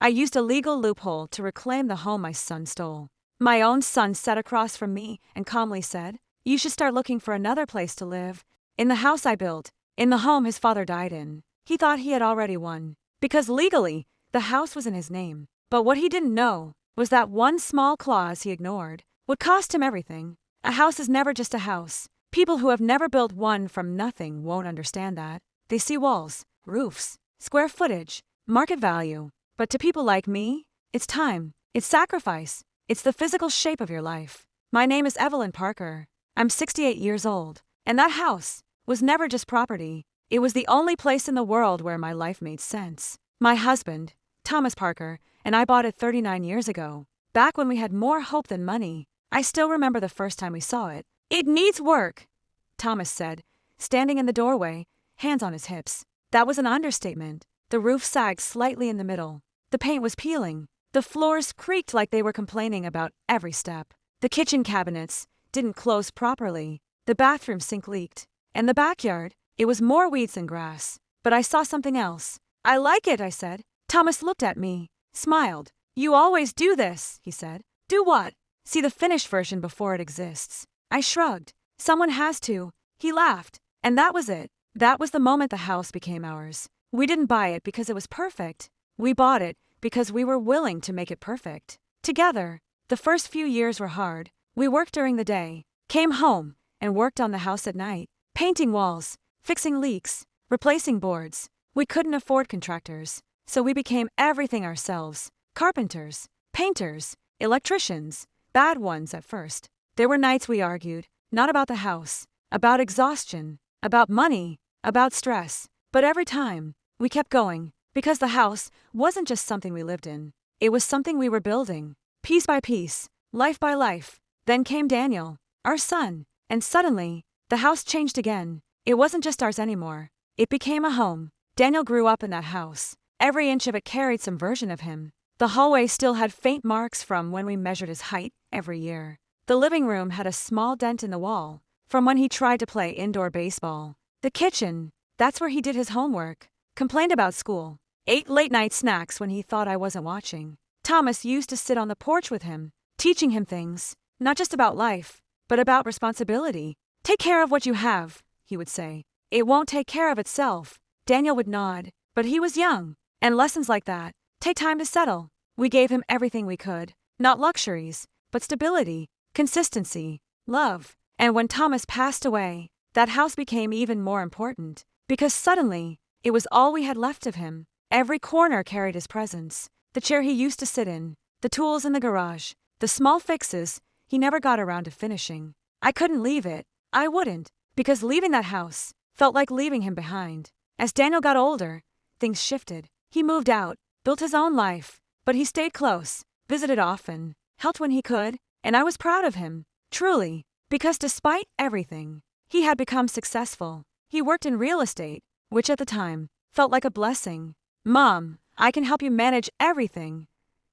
I used a legal loophole to reclaim the home my son stole. My own son sat across from me and calmly said, "You should start looking for another place to live. In the house I built, in the home his father died in." He thought he had already won, because legally, the house was in his name. But what he didn't know was that one small clause he ignored would cost him everything. A house is never just a house. People who have never built one from nothing won't understand that. They see walls, roofs, square footage, market value. But to people like me, it's time, it's sacrifice, it's the physical shape of your life. My name is Evelyn Parker. I'm 68 years old, and that house was never just property. It was the only place in the world where my life made sense. My husband, Thomas Parker, and I bought it 39 years ago, back when we had more hope than money. I still remember the first time we saw it. "It needs work," Thomas said, standing in the doorway, hands on his hips. That was an understatement. The roof sagged slightly in the middle. The paint was peeling. The floors creaked like they were complaining about every step. The kitchen cabinets didn't close properly. The bathroom sink leaked. And the backyard, it was more weeds than grass. But I saw something else. "I like it," I said. Thomas looked at me, smiled. "You always do this," he said. "Do what?" "See the finished version before it exists." I shrugged. "Someone has to." He laughed. And that was it. That was the moment the house became ours. We didn't buy it because it was perfect. We bought it because we were willing to make it perfect. Together. The first few years were hard. We worked during the day, came home, and worked on the house at night, painting walls, fixing leaks, replacing boards. We couldn't afford contractors, so we became everything ourselves. Carpenters, painters, electricians, bad ones at first. There were nights we argued, not about the house, about exhaustion, about money, about stress. But every time, we kept going, because the house wasn't just something we lived in. It was something we were building, piece by piece, life by life. Then came Daniel, our son, and suddenly, the house changed again. It wasn't just ours anymore. It became a home. Daniel grew up in that house. Every inch of it carried some version of him. The hallway still had faint marks from when we measured his height every year. The living room had a small dent in the wall from when he tried to play indoor baseball. The kitchen, that's where he did his homework, complained about school, ate late-night snacks when he thought I wasn't watching. Thomas used to sit on the porch with him, teaching him things, not just about life, but about responsibility. "Take care of what you have," he would say. "It won't take care of itself." Daniel would nod, but he was young, and lessons like that take time to settle. We gave him everything we could, not luxuries, but stability, consistency, love. And when Thomas passed away, that house became even more important, because suddenly, it was all we had left of him. Every corner carried his presence. The chair he used to sit in, the tools in the garage, the small fixes he never got around to finishing. I couldn't leave it. I wouldn't, because leaving that house felt like leaving him behind. As Daniel got older, things shifted. He moved out, built his own life, but he stayed close, visited often, helped when he could, and I was proud of him, truly, because despite everything, he had become successful. He worked in real estate, which at the time felt like a blessing. "Mom, I can help you manage everything,"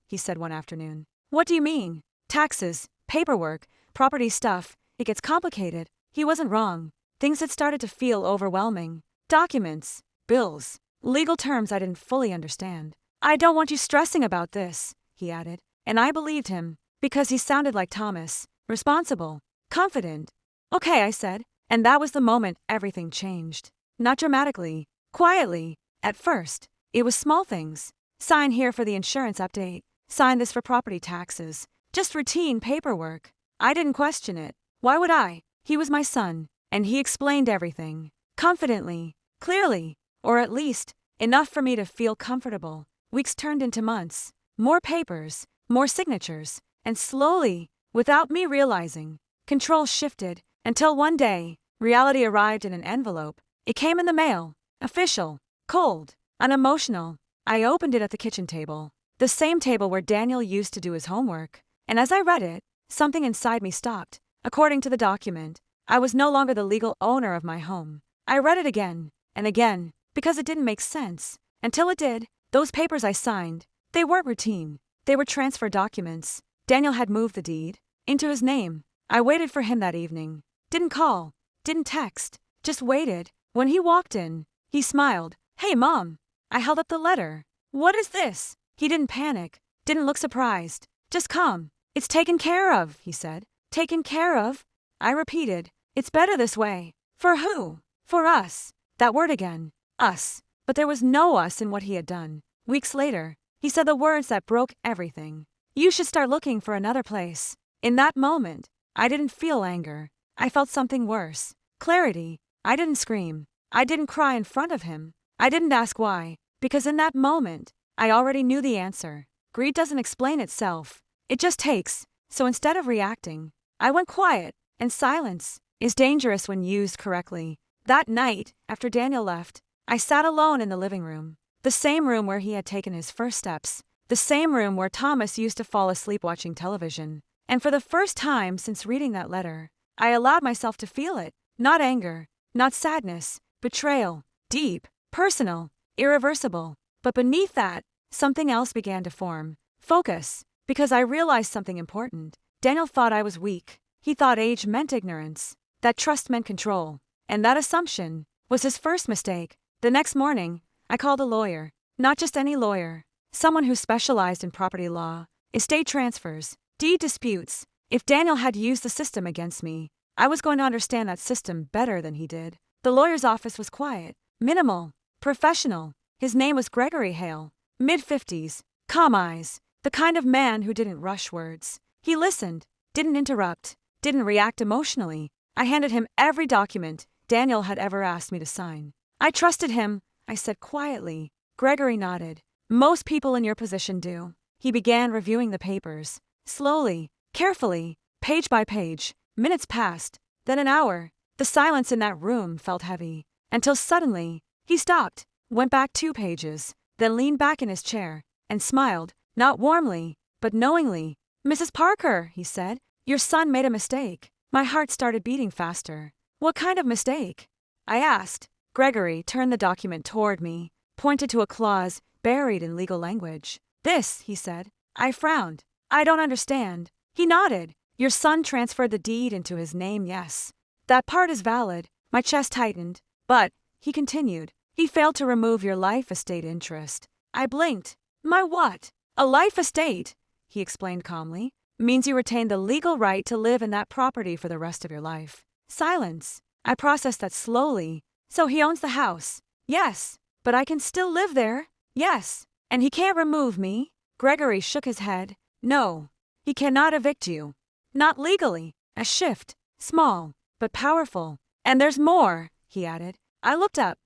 he said one afternoon. "What do you mean?" "Taxes, paperwork, property stuff. It gets complicated." He wasn't wrong. Things had started to feel overwhelming. Documents, bills, legal terms I didn't fully understand. "I don't want you stressing about this," he added. And I believed him, because he sounded like Thomas, responsible, confident. "Okay," I said, and that was the moment everything changed. Not dramatically, quietly. At first, it was small things. Sign here for the insurance update. Sign this for property taxes. Just routine paperwork. I didn't question it. Why would I? He was my son, and he explained everything. Confidently, clearly, or at least, enough for me to feel comfortable. Weeks turned into months. More papers, more signatures, and slowly, without me realizing, control shifted, until one day, reality arrived in an envelope. It came in the mail. Official, cold, unemotional. I opened it at the kitchen table, the same table where Daniel used to do his homework. And as I read it, something inside me stopped. According to the document, I was no longer the legal owner of my home. I read it again and again because it didn't make sense. Until it did. Those papers I signed, they weren't routine. They were transfer documents. Daniel had moved the deed into his name. I waited for him that evening. Didn't call, didn't text, just waited. When he walked in, he smiled. "Hey, Mom." I held up the letter. "What is this?" He didn't panic, didn't look surprised. Just calm. It's taken care of, he said. Taken care of? I repeated. It's better this way. For who? For us. That word again. Us. But there was no us in what he had done. Weeks later, he said the words that broke everything. You should start looking for another place. In that moment, I didn't feel anger. I felt something worse. Clarity. I didn't scream. I didn't cry in front of him. I didn't ask why, because in that moment, I already knew the answer. Greed doesn't explain itself. It just takes. So instead of reacting, I went quiet, and silence is dangerous when used correctly. That night, after Daniel left, I sat alone in the living room. The same room where he had taken his first steps. The same room where Thomas used to fall asleep watching television. And for the first time since reading that letter, I allowed myself to feel it. Not anger, not sadness, betrayal, deep, personal, irreversible. But beneath that, something else began to form. Focus. Because I realized something important. Daniel thought I was weak. He thought age meant ignorance, that trust meant control. And that assumption was his first mistake. The next morning, I called a lawyer. Not just any lawyer. Someone who specialized in property law, estate transfers, deed disputes. If Daniel had used the system against me, I was going to understand that system better than he did. The lawyer's office was quiet, minimal, professional. His name was Gregory Hale, mid-50s, calm eyes, the kind of man who didn't rush words. He listened, didn't interrupt, didn't react emotionally. I handed him every document Daniel had ever asked me to sign. I trusted him, I said quietly. Gregory nodded. Most people in your position do. He began reviewing the papers. Slowly, carefully, page by page. Minutes passed, then an hour. The silence in that room felt heavy. Until suddenly, he stopped, went back 2 pages, then leaned back in his chair, and smiled, not warmly, but knowingly. Mrs. Parker, he said, your son made a mistake. My heart started beating faster. What kind of mistake? I asked. Gregory turned the document toward me, pointed to a clause buried in legal language. This, he said. I frowned. I don't understand. He nodded. Your son transferred the deed into his name, yes. That part is valid. My chest tightened. But, he continued, he failed to remove your life estate interest. I blinked. My what? A life estate, he explained calmly, means you retain the legal right to live in that property for the rest of your life. Silence. I processed that slowly. So he owns the house. Yes. But I can still live there. Yes. And he can't remove me. Gregory shook his head. No. He cannot evict you. Not legally. A shift. Small, but powerful. And there's more, he added. I looked up.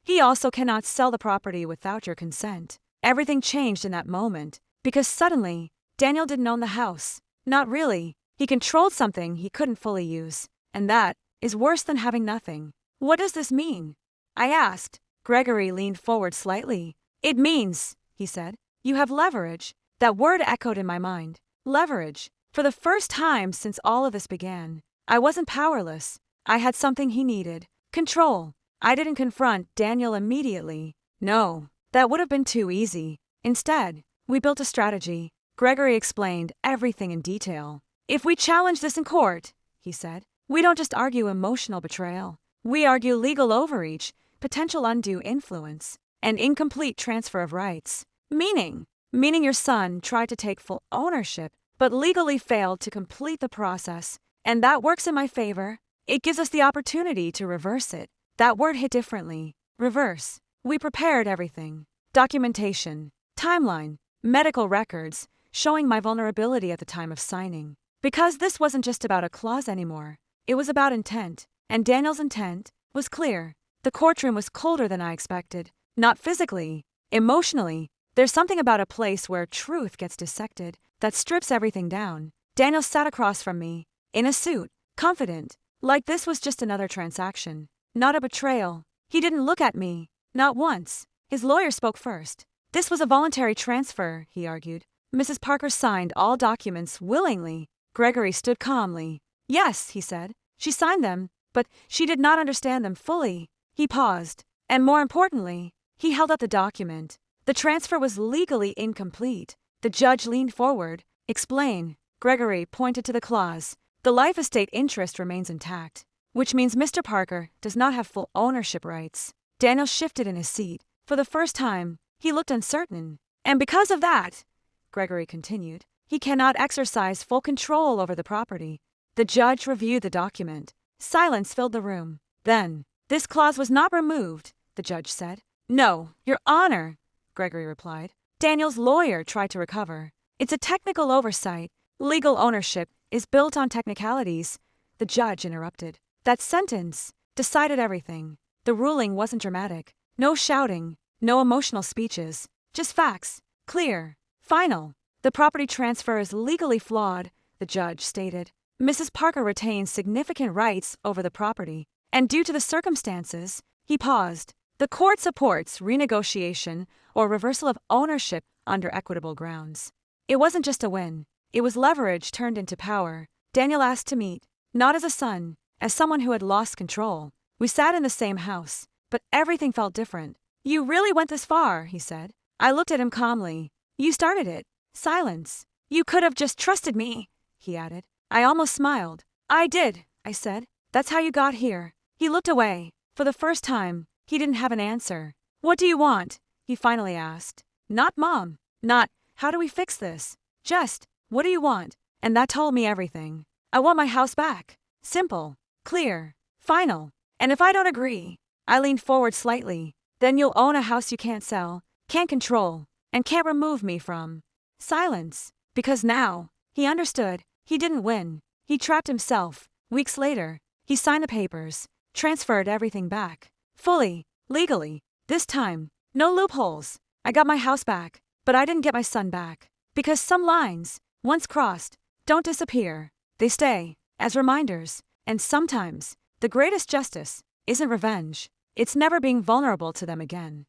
He also cannot sell the property without your consent. Everything changed in that moment, because suddenly, Daniel didn't own the house. Not really. He controlled something he couldn't fully use. And that is worse than having nothing. What does this mean? I asked. Gregory leaned forward slightly. It means, he said, you have leverage. That word echoed in my mind. Leverage. For the first time since all of this began, I wasn't powerless. I had something he needed. Control. I didn't confront Daniel immediately. No, that would have been too easy. Instead, we built a strategy. Gregory explained everything in detail. If we challenge this in court, he said, we don't just argue emotional betrayal. We argue legal overreach, potential undue influence, and incomplete transfer of rights. Meaning your son tried to take full ownership, but legally failed to complete the process. And that works in my favor. It gives us the opportunity to reverse it. That word hit differently. Reverse. We prepared everything. Documentation, timeline, medical records, showing my vulnerability at the time of signing. Because this wasn't just about a clause anymore. It was about intent. And Daniel's intent was clear. The courtroom was colder than I expected. Not physically, emotionally. There's something about a place where truth gets dissected that strips everything down. Daniel sat across from me, in a suit, confident, like this was just another transaction, not a betrayal. He didn't look at me, not once. His lawyer spoke first. This was a voluntary transfer, he argued. Mrs. Parker signed all documents willingly. Gregory stood calmly. Yes, he said. She signed them, but she did not understand them fully. He paused, and more importantly, he held up the document. The transfer was legally incomplete. The judge leaned forward. Explain. Gregory pointed to the clause. The life estate interest remains intact, which means Mr. Parker does not have full ownership rights. Daniel shifted in his seat. For the first time, he looked uncertain. And because of that, Gregory continued, he cannot exercise full control over the property. The judge reviewed the document. Silence filled the room. Then, this clause was not removed, the judge said. No, Your Honor, Gregory replied. Daniel's lawyer tried to recover. It's a technical oversight. Legal ownership is built on technicalities. The judge interrupted. That sentence decided everything. The ruling wasn't dramatic. No shouting, no emotional speeches. Just facts. Clear. Final. The property transfer is legally flawed, the judge stated. Mrs. Parker retains significant rights over the property, and due to the circumstances, he paused. The court supports renegotiation or reversal of ownership under equitable grounds. It wasn't just a win. It was leverage turned into power. Daniel asked to meet, not as a son, as someone who had lost control. We sat in the same house, but everything felt different. You really went this far, he said. I looked at him calmly. You started it. Silence. You could have just trusted me, he added. I almost smiled. I did, I said. That's how you got here. He looked away. For the first time, he didn't have an answer. What do you want? He finally asked. Not Mom. Not, how do we fix this? Just, what do you want? And that told me everything. I want my house back. Simple. Clear. Final. And if I don't agree, I leaned forward slightly. Then you'll own a house you can't sell, can't control, and can't remove me from. Silence. Because now, he understood, he didn't win. He trapped himself. Weeks later, he signed the papers, transferred everything back. Fully, legally. This time, no loopholes. I got my house back, but I didn't get my son back. Because some lines, once crossed, don't disappear. They stay, as reminders. And sometimes, the greatest justice isn't revenge. It's never being vulnerable to them again.